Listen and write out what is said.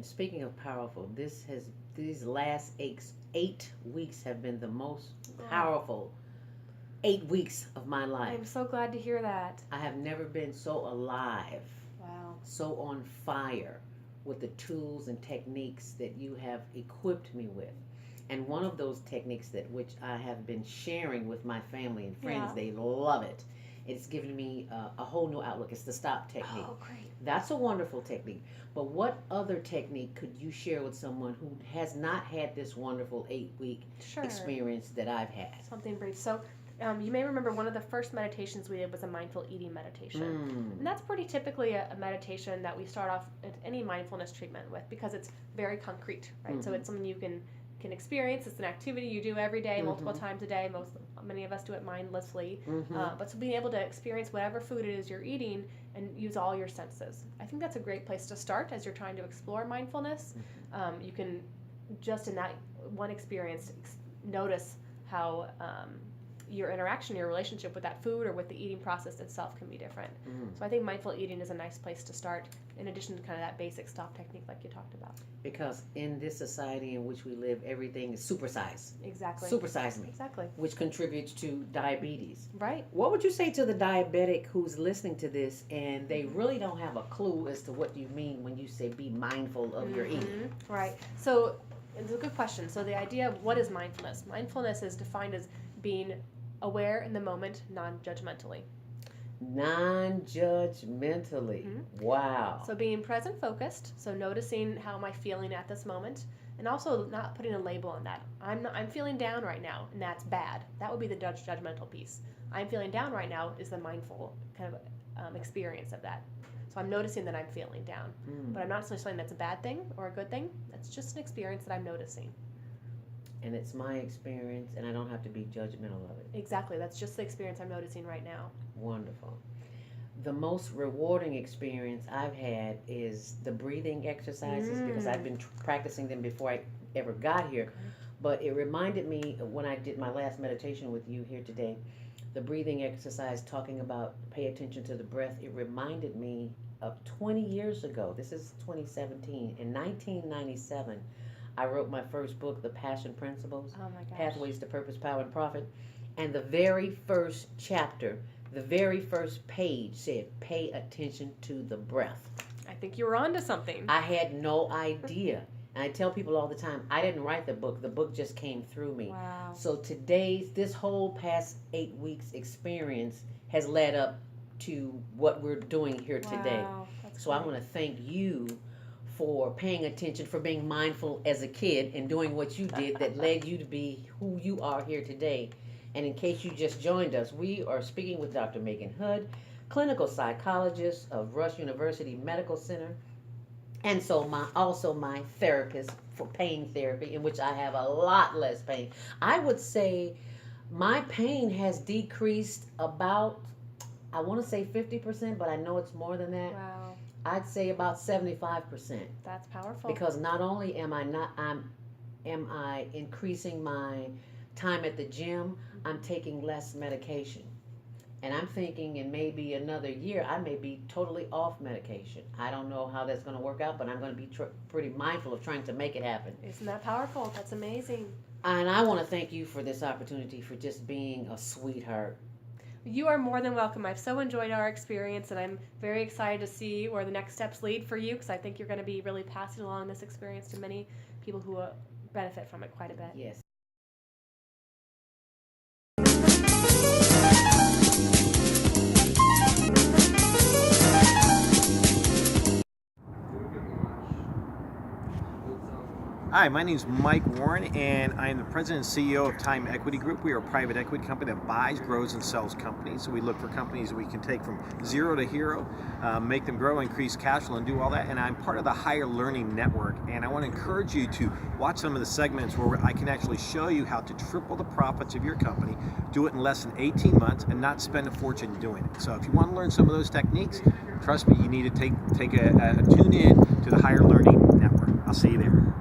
And speaking of powerful, these last 8 weeks have been the most powerful 8 weeks of my life. I'm so glad to hear that. I have never been so alive, Wow. so on fire with the tools and techniques that you have equipped me with. And one of those techniques that which I have been sharing with my family and friends, Yeah. they love it. It's given me a whole new outlook. It's the stop technique. Oh, great. That's a wonderful technique. But what other technique could you share with someone who has not had this wonderful 8 week Sure. experience that I've had? Something brief. So, you may remember one of the first meditations we did was a mindful eating meditation. And that's pretty typically a meditation that we start off at any mindfulness treatment with because it's very concrete, right? So it's something you can experience. It's an activity you do every day, multiple times a day. Many of us do it mindlessly. But so being able to experience whatever food it is you're eating and use all your senses. I think that's a great place to start as you're trying to explore mindfulness. You can just in that one experience notice how your interaction, your relationship with that food or with the eating process itself can be different. So I think mindful eating is a nice place to start in addition to kind of that basic stop technique like you talked about. Because in this society in which we live, everything is supersized. Exactly. Supersize me. Exactly. Which contributes to diabetes. Right. What would you say to the diabetic who's listening to this and they really don't have a clue as to what you mean when you say be mindful of your eating? Right. So it's a good question. So the idea of what is mindfulness? Mindfulness is defined as being aware in the moment, non-judgmentally. Non-judgmentally. Wow. So being present focused, so noticing how am I feeling at this moment, and also not putting a label on that. I'm feeling down right now, and that's bad. That would be the judgmental piece. I'm feeling down right now is the mindful kind of experience of that. So I'm noticing that I'm feeling down, but I'm not necessarily saying that's a bad thing or a good thing. That's just an experience that I'm noticing. And it's my experience, and I don't have to be judgmental of it. Exactly. That's just the experience I'm noticing right now. Wonderful. The most rewarding experience I've had is the breathing exercises because I've been practicing them before I ever got here. But it reminded me when I did my last meditation with you here today, the breathing exercise talking about pay attention to the breath. It reminded me of 20 years ago. This is 2017. In 1997, I wrote my first book, The Passion Principles, Oh my gosh. Pathways to Purpose, Power, and Profit. And the very first chapter, the very first page said, pay attention to the breath. I think you were onto something. I had no idea. And I tell people all the time, I didn't write the book just came through me. Wow. So this whole past 8 weeks experience has led up to what we're doing here today. Wow. That's So I want to thank you for paying attention, for being mindful as a kid and doing what you did that led you to be who you are here today. And in case you just joined us, we are speaking with Dr. Megan Hood, clinical psychologist of Rush University Medical Center, and so also my therapist for pain therapy, in which I have a lot less pain. I would say my pain has decreased about, I want to say 50%, but I know it's more than that. Wow. I'd say about 75%. That's powerful. Because not only am I increasing my time at the gym, I'm taking less medication. And I'm thinking in maybe another year, I may be totally off medication. I don't know how that's going to work out, but I'm going to be pretty mindful of trying to make it happen. Isn't that powerful? That's amazing. And I want to thank you for this opportunity, for just being a sweetheart. You are more than welcome. I've so enjoyed our experience, and I'm very excited to see where the next steps lead for you, because I think you're going to be really passing along this experience to many people who benefit from it quite a bit. Yes. Hi, my name is Mike Warren, and I am the president and CEO of Time Equity Group. We are a private equity company that buys, grows, and sells companies. So we look for companies that we can take from zero to hero, make them grow, increase cash flow, and do all that. And I'm part of the Higher Learning Network, and I want to encourage you to watch some of the segments where I can actually show you how to triple the profits of your company, do it in less than 18 months, and not spend a fortune doing it. So if you want to learn some of those techniques, trust me, you need to take a tune in to the Higher Learning Network. I'll see you there.